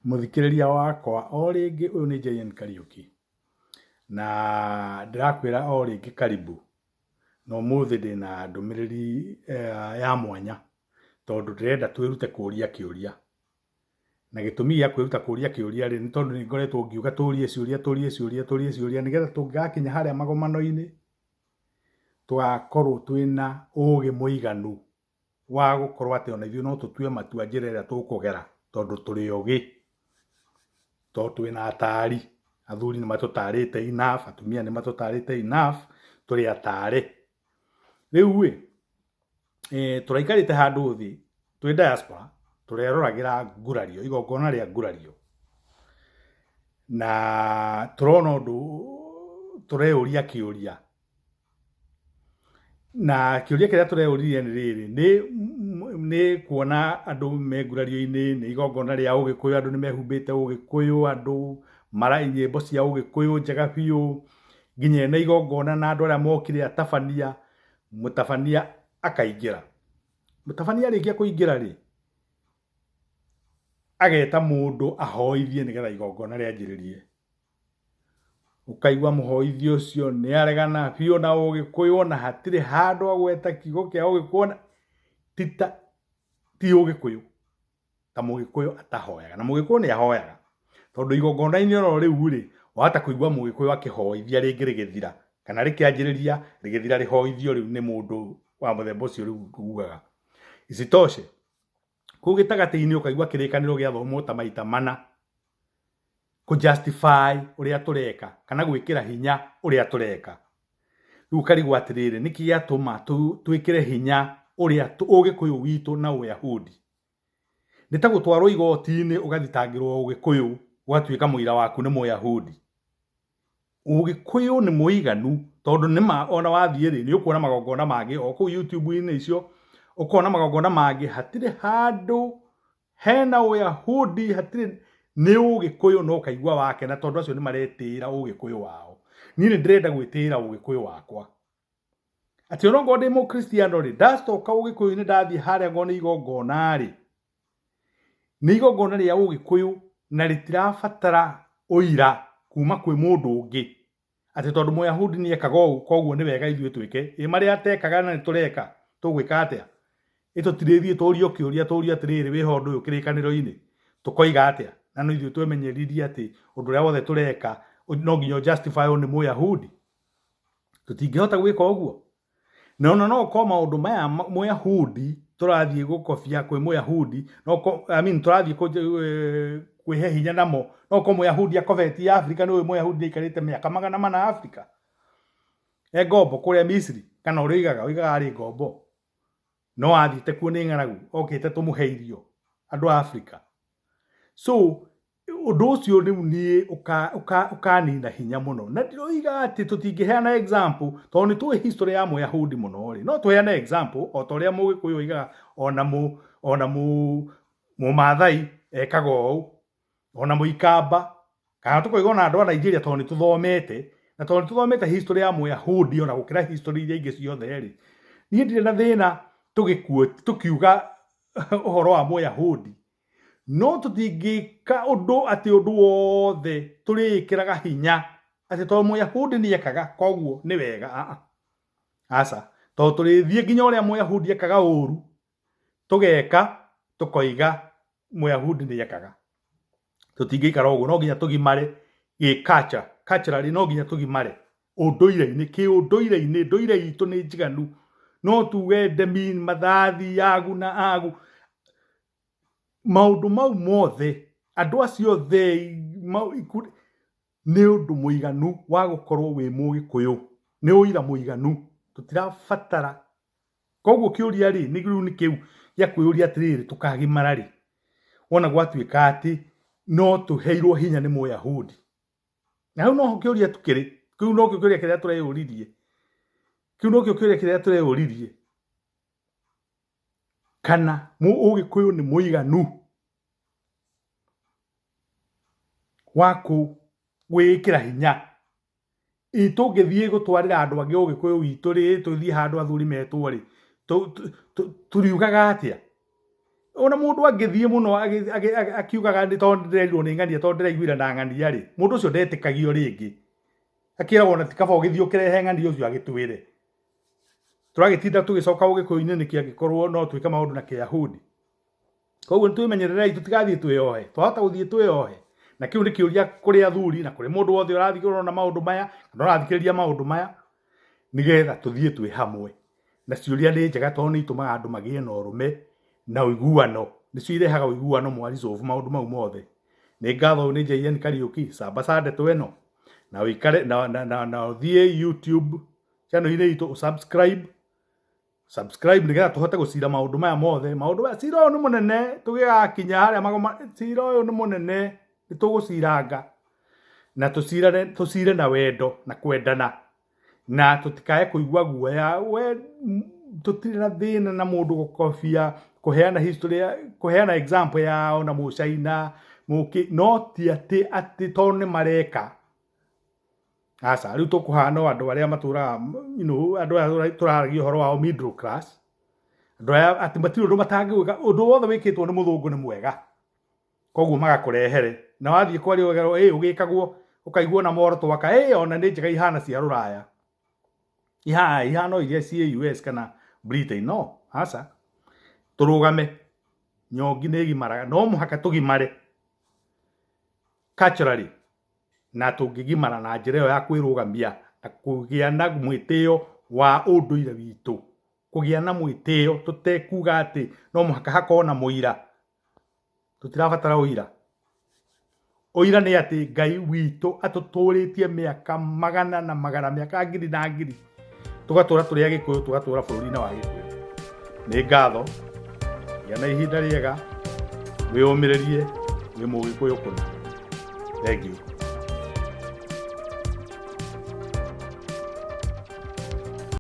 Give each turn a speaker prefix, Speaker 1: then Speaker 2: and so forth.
Speaker 1: Muthikiriria wakwa o ringi uyu ni JN Kariuki na ndirakwira o ringi karibu no umuthi ndina ndumiriri ya mwanya tondu ndirenda twirute kuria kiuria na gitumi gia kwiruta kuria kiuria ri ni tondu ni ngoretwo ngiuga turie ciuria nigetha tungakinya haria magomano-ini tugakorwo twina ugi muiganu wa gukorwo ati ona ithuĩ no tutue matua njĩra ĩrĩa tũkũgera tondu tũrĩ ũgĩ to twĩna atari athuri nĩ matũtarĩte enough atumia nĩ matũtarĩte enough tũrĩ atari rĩu tũraikarĩte handũ thĩ twĩ diaspora tũreroragĩra ngurario igongona rĩa ngurario na tũrona ũndũ tũreyũria kĩũria na kĩũria kĩrĩa tũreyũririe nĩ rĩrĩ nĩ kuona andũ me ngurario-inĩ nĩ igongona rĩa ũgĩkũyũ andũ nĩ mehumbĩte ũgĩkũyũ andũ mara nyĩmbo cia ũgĩkũyũ njega biũ nginya na igongona na andũ arĩa mokire atabania mũtabania akaingĩra mũtabania arĩkia kũingĩra rĩ ageta mũndũ ahoithie nĩgetha igongona rĩanjĩrĩrie ukaigua mũhoithio ũcio nĩ aregana biũ na ũgĩkũyũ ona hatirĩ handũ agweta kiugo kĩa ũgĩkũyũ ti ũgĩkũyũ ta mũgĩkũyũ atahoyaga na mũgĩkũyũ nĩ ahoyaga tondu igongona-inĩ oro rĩu rĩ wahota kũigua mũgĩkũyũ akĩhoithia rĩngĩ rĩgĩthira kana rĩkĩanjĩrĩria rĩgĩthira rĩhoithio rĩu nĩ mũndũ wa mũthemba ũcio rĩu ugaga isitoshe kũu gĩtagatĩ-inĩ ũkaigua kĩrĩkanĩro gĩathomwo ta maita mana kũjustify ũrĩa tũreka kana gwĩkĩra hinya ũrĩa tũreka rĩu ũkarigwo atĩrĩrĩ nĩkĩ gĩatũma twĩkĩre hinya ũrĩa ũgĩkũyũ witũ na ũyahudi nĩ ta gũtwarwo igoti-inĩ ũgathitangĩrwo ũgĩkũyũ ũgatuĩka mũira waku nĩ mũyahudi ũgĩkũyũ nĩ mũiganu tondu nĩma ona wathiĩ rĩ nĩ ũkuona magongona mangĩ o kũu YouTube-inĩ icio ũkona magongona mangĩ hatirĩ handũ hena ũyahudi hatirĩ nĩ ũgĩkũyũ no kaigua wakena tondu acio nĩ maretĩĩra ũgĩkũyũ wao niĩ nĩ ndĩrenda gwĩtĩĩra ũgĩkũyũ wakwa atĩ onokorwo ndĩ mũkristiano rĩ ndacoka ũgĩkũyũ-inĩ ndathiĩ harĩa ngona igongona rĩ nĩ igongona rĩa ũgĩkũyũ na rĩtirabatara ũira kuma kwĩ mũndũ ũngĩ atĩ tondu mũyahudi nĩ ekaga ũũ koguo nĩ wega ithuĩ twĩke marĩa atekaga na nĩ tũreka tũgwĩka atĩa tũtirĩthiĩ tũrio kĩũria tũrio atĩrĩrĩ wĩha ũndũ ũyũ kĩrĩkanĩro-inĩ tũkoiga atĩa na no ithuĩ twĩmenyeririe atĩ ũndũ ũrĩa wothe tũreka no nginya justify nĩ mũyahudi tũtingĩhota gwĩka ũguo no ũkorwo maũndũ maya mũyahudi tũrathiĩ gũkobia kwĩ mũyahudi tũrathiĩ kwĩhe hinya namo no ũkorwo mũyahudi akobetie Africa nĩ ũyũ mũyahudi aikarĩte mĩaka 400 Africa ngombo kũrĩa Misiri kana ũrĩa oigaga arĩ ngombo no athiĩte kuo nĩ ng'aragu okĩte tũmũhe irio andũ a Africa so ũndũ ũcio rĩu niĩ ũkanina hinya mũno na ndĩroiga atĩ tũtingĩheana example tondũ nĩ tũĩ history ya mũyahudi mũno rĩ no tũheane example o ta ũrĩa mũgĩkũyũ oigaga ona mũmathai ekaga ũũ ona mũikamba kana tũkoiga ona andũ a Nigeria tondũ nĩ tũthomete na tondũ nĩ tũthomete history ya mũyahudi ona gũkĩra history iria ingĩ ciothe rĩ niĩ ndirĩ na thĩna tũkiuga ũhoro wa mũyahudi no tũtingĩka ũndũ atĩ ũndũ wothe tũrĩkĩraga hinya atĩ tondũ mũyahudi nĩ ekaga koguo nĩ wega aca tondũ tũrĩthiĩ nginya ũrĩa mũyahudi ekaga ũru tũgeka tũkoiga mũyahudi nĩ ekaga tũtingĩikara ũguo no nginya tũgimare culturally no nginya tũgimare ũndũire-inĩ kĩũndũire-inĩ ndũire itũ nĩ njiganu no tuge ndemi mathathi yagu na agu maũndũ mau mothe andũ acio othe nĩ ũndũ mũiganu wa gũkorwo wĩ mũgĩkũyũ nĩ ũira mũiganu tũtirabatara koguo kĩũria rĩ nĩ rĩu nĩ kĩu gĩa kwĩyũria atĩrĩrĩ tũkagimara rĩ wona gwatuĩka atĩ no tũheirwo hinya nĩ mũyahudi na hau noho kĩũria tũkĩrĩ kĩu no kĩũria kĩrĩa tũreyũririe kana ũgĩkũyũ nĩ mũiganu wa gwĩkĩra hinya tũngĩthiĩ gũtwarĩra andũ angĩ ũgĩkũyũ witũ rĩ tũthiĩ handũ athuri metwo rĩ tũriugaga atĩa ona mundu angithie muno akiugaga ndi tondu ndirerirwo ni ng'ania tondu ndiraiguira na ng'ania ri mundu ucio ndetikagio ringi akiragwo na tikaba ugithio kirehe ng'ania ucio agitwire turagitinda tugicoka ugikuyu-ini niki angikorwo no twike maundu na kiyahudi koguo nitwimenyererei tutigathie twiohe twahota guthie twiohe na kiu ni kiuria kuri athuri na kuri mundu wothe urathikirwo na maundu maya kana urathikiriria maundu maya nigetha tuthie twi hamwe na ciuria ni njega tondu ni itumaga andu magie na urume na uiguano nicio irehaga uiguano mwarisolve maundu mau mothe ni ngatho ni JN Kariuki Samba Sunday tweno na wikare na uthie YouTube channel ini itu subscribe nigetha tuhote gucira maundu maya mothe maundu maya cira ni munene tugigakinya haria magoma cira uyu ni munene nituguciranga na tucire na wendo na kwendana na tutikae kuigua guoya we tutire na thina na mundu gukobia kuheana history kuheana example yao na mucaina muki no ti ati tonne mareka asa riu tukuhana andu aria maturaga andu turaragia horo wao middle class andu ati matiro ndo matangĩwĩka undu wothe wikitwo ni muthungu ni mwega koguo magakurehere na wathie kwari ogero ugikagwo ukaigwo na moro twaka ona ni njega ihana cia ruraya ihana iria cia US kana Britain no asa turugame nyongi ni gimaraga no muhaka tugimare culturally na tungigimara na njira yo ya kwirugamia na kugia na mwitio wa unduire witu kugia na mwitio tutekuga ati no muhaka hakona muira tutirabatara uira ni ati Ngai witu atuturitie miaka magana na magana miaka ngiri na ngiri tugatura turi agikuyu tugatura bururi-ini wa gikuyu ni ngatho yana ihinda riega wiyumiririe wi mugikuyu kuna thank you